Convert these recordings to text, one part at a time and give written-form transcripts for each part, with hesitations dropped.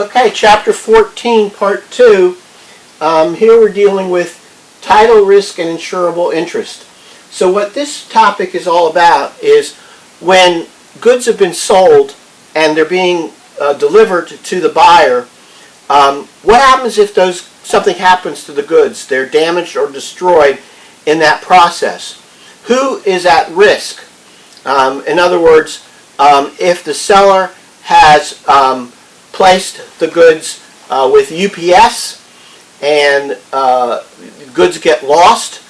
Okay, Chapter 14, Part 2. Here we're dealing with title risk and insurable interest. So what this topic is all about is when goods have been sold and they're being delivered to the buyer, what happens if something happens to the goods? They're damaged or destroyed in that process. Who is at risk? In other words, if the seller has placed the goods with UPS and goods get lost,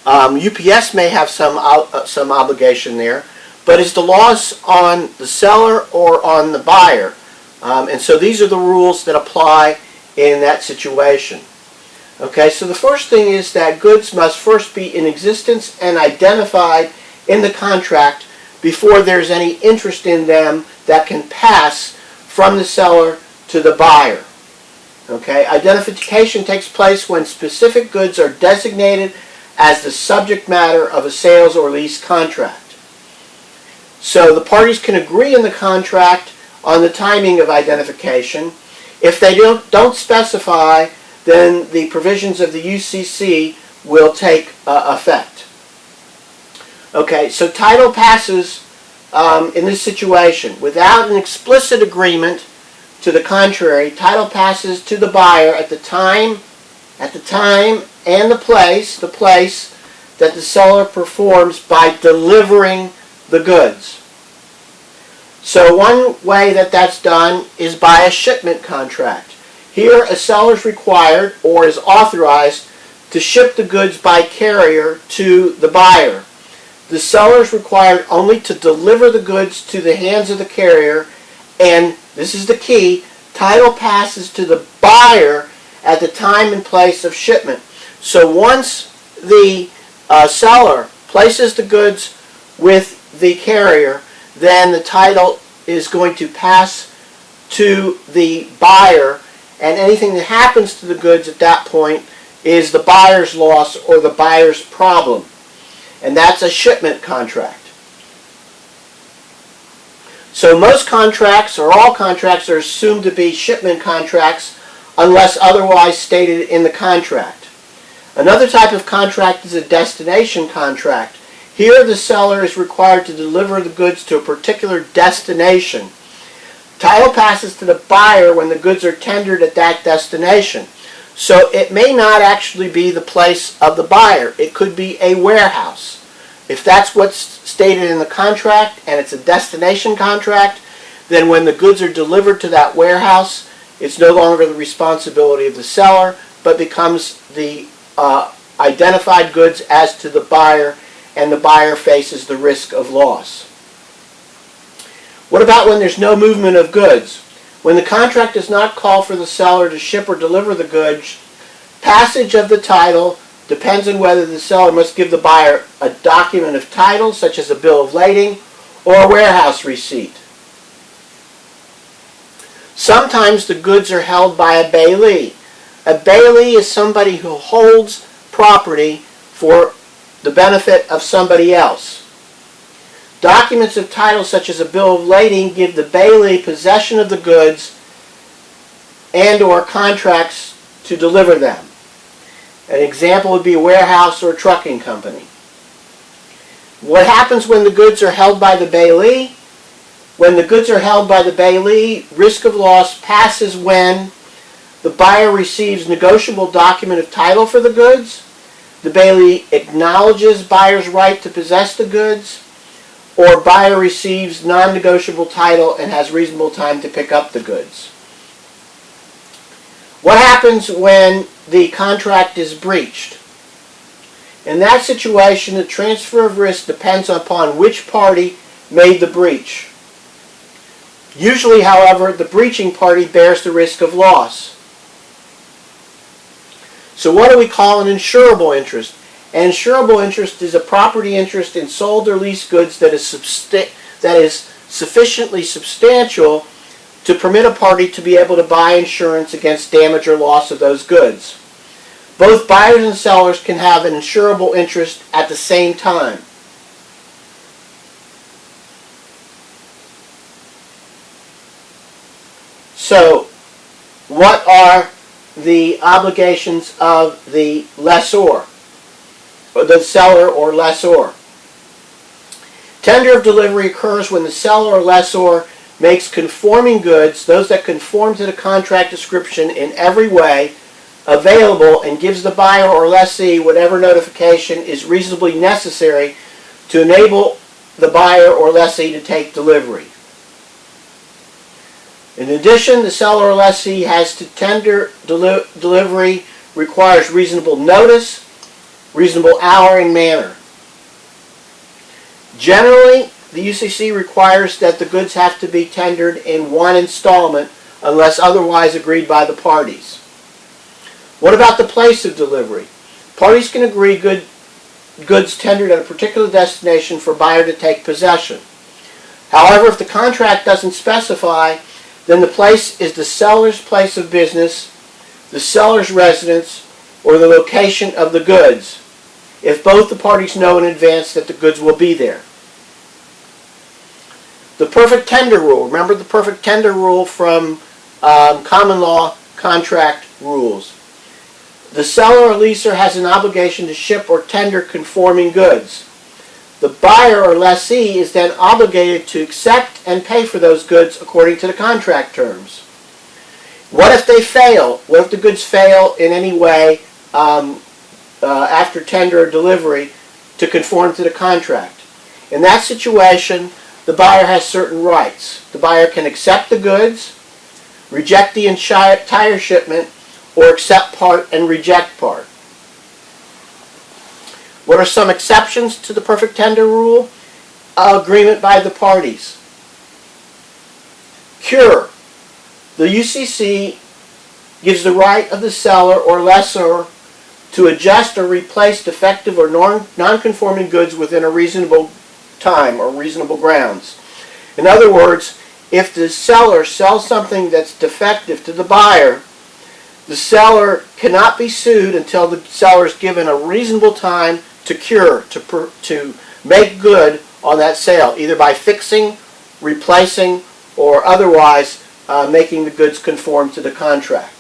UPS may have some obligation there, but is the loss on the seller or on the buyer? And so these are the rules that apply in that situation. Okay, so the first thing is that goods must first be in existence and identified in the contract before there's any interest in them that can pass from the seller to the buyer. Okay, identification takes place when specific goods are designated as the subject matter of a sales or lease contract. So the parties can agree in the contract on the timing of identification. If they don't specify, then the provisions of the UCC will take effect. Okay, so title passes in this situation. Without an explicit agreement to the contrary, title passes to the buyer at the time and the place that the seller performs by delivering the goods. So one way that that's done is by a shipment contract. Here, a seller is required or is authorized to ship the goods by carrier to the buyer. The seller is required only to deliver the goods to the hands of the carrier, and this is the key, title passes to the buyer at the time and place of shipment. So once the seller places the goods with the carrier, then the title is going to pass to the buyer, and anything that happens to the goods at that point is the buyer's loss or the buyer's problem. And that's a shipment contract. So most contracts, or all contracts, are assumed to be shipment contracts unless otherwise stated in the contract. Another type of contract is a destination contract. Here the seller is required to deliver the goods to a particular destination. Title passes to the buyer when the goods are tendered at that destination. So it may not actually be the place of the buyer. It could be a warehouse. If that's what's stated in the contract and it's a destination contract, then when the goods are delivered to that warehouse, it's no longer the responsibility of the seller, but becomes the identified goods as to the buyer, and the buyer faces the risk of loss. What about when there's no movement of goods? When the contract does not call for the seller to ship or deliver the goods, passage of the title depends on whether the seller must give the buyer a document of title, such as a bill of lading, or a warehouse receipt. Sometimes the goods are held by a bailee. A bailee is somebody who holds property for the benefit of somebody else. Documents of title such as a bill of lading give the bailee possession of the goods and or contracts to deliver them. An example would be a warehouse or a trucking company. What happens when the goods are held by the bailee? When the goods are held by the bailee, risk of loss passes when the buyer receives negotiable document of title for the goods, the bailee acknowledges buyer's right to possess the goods, or buyer receives non-negotiable title and has reasonable time to pick up the goods. What happens when the contract is breached? In that situation, the transfer of risk depends upon which party made the breach. Usually, however, the breaching party bears the risk of loss. So what do we call an insurable interest? An insurable interest is a property interest in sold or leased goods that is sufficiently substantial to permit a party to be able to buy insurance against damage or loss of those goods. Both buyers and sellers can have an insurable interest at the same time. So what are the obligations of the lessor, or the seller or lessor. Tender of delivery occurs when the seller or lessor makes conforming goods, those that conform to the contract description in every way, available, and gives the buyer or lessee whatever notification is reasonably necessary to enable the buyer or lessee to take delivery. In addition, the seller or lessee has to tender delivery requires reasonable notice, reasonable hour and manner. Generally, the UCC requires that the goods have to be tendered in one installment unless otherwise agreed by the parties. What about the place of delivery? Parties can agree goods tendered at a particular destination for buyer to take possession. However, if the contract doesn't specify, then the place is the seller's place of business, the seller's residence, or the location of the goods, if both the parties know in advance that the goods will be there. The perfect tender rule. Remember the perfect tender rule from common law contract rules. The seller or leaser has an obligation to ship or tender conforming goods. The buyer or lessee is then obligated to accept and pay for those goods according to the contract terms. What if they fail? What if the goods fail in any way after tender or delivery to conform to the contract? In that situation, the buyer has certain rights. The buyer can accept the goods, reject the entire shipment, or accept part and reject part. What are some exceptions to the perfect tender rule? Agreement by the parties. Cure. The UCC gives the right of the seller or lessor to adjust or replace defective or non-conforming goods within a reasonable time or reasonable grounds. In other words, if the seller sells something that's defective to the buyer, the seller cannot be sued until the seller is given a reasonable time to cure, to make good on that sale, either by fixing, replacing, or otherwise making the goods conform to the contract.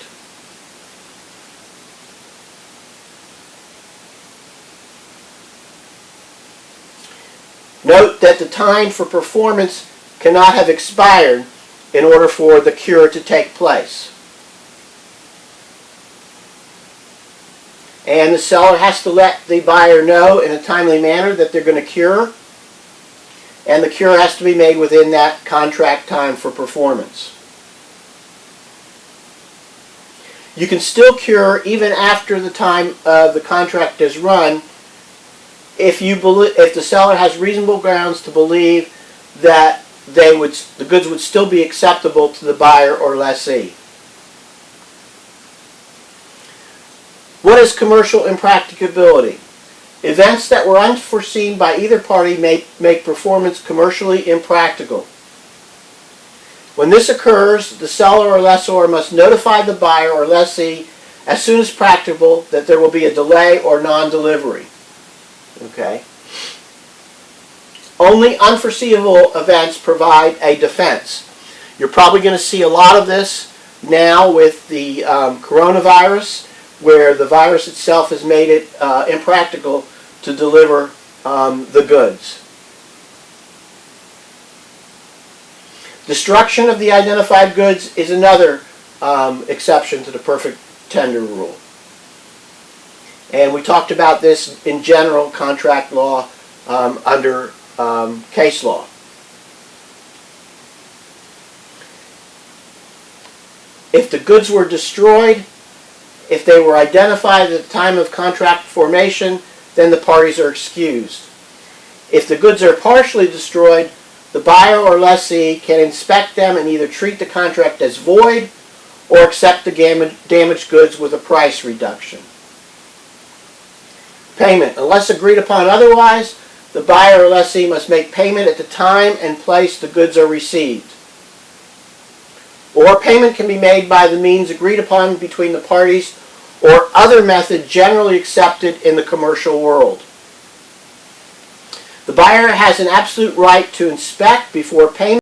Note that the time for performance cannot have expired in order for the cure to take place. And the seller has to let the buyer know in a timely manner that they're going to cure, and the cure has to be made within that contract time for performance. You can still cure even after the time the contract is run if the seller has reasonable grounds to believe that the goods would still be acceptable to the buyer or lessee. What is commercial impracticability? Events that were unforeseen by either party make performance commercially impractical. When this occurs, the seller or lessor must notify the buyer or lessee as soon as practicable that there will be a delay or non-delivery. Okay? Only unforeseeable events provide a defense. You're probably going to see a lot of this now with the coronavirus, where the virus itself has made it impractical to deliver the goods. Destruction of the identified goods is another exception to the perfect tender rule. And we talked about this in general contract law under case law. If the goods were destroyed, if they were identified at the time of contract formation, then the parties are excused. If the goods are partially destroyed, the buyer or lessee can inspect them and either treat the contract as void or accept the damaged goods with a price reduction. Payment. Unless agreed upon otherwise, the buyer or lessee must make payment at the time and place the goods are received. Or payment can be made by the means agreed upon between the parties or other method generally accepted in the commercial world. The buyer has an absolute right to inspect before payment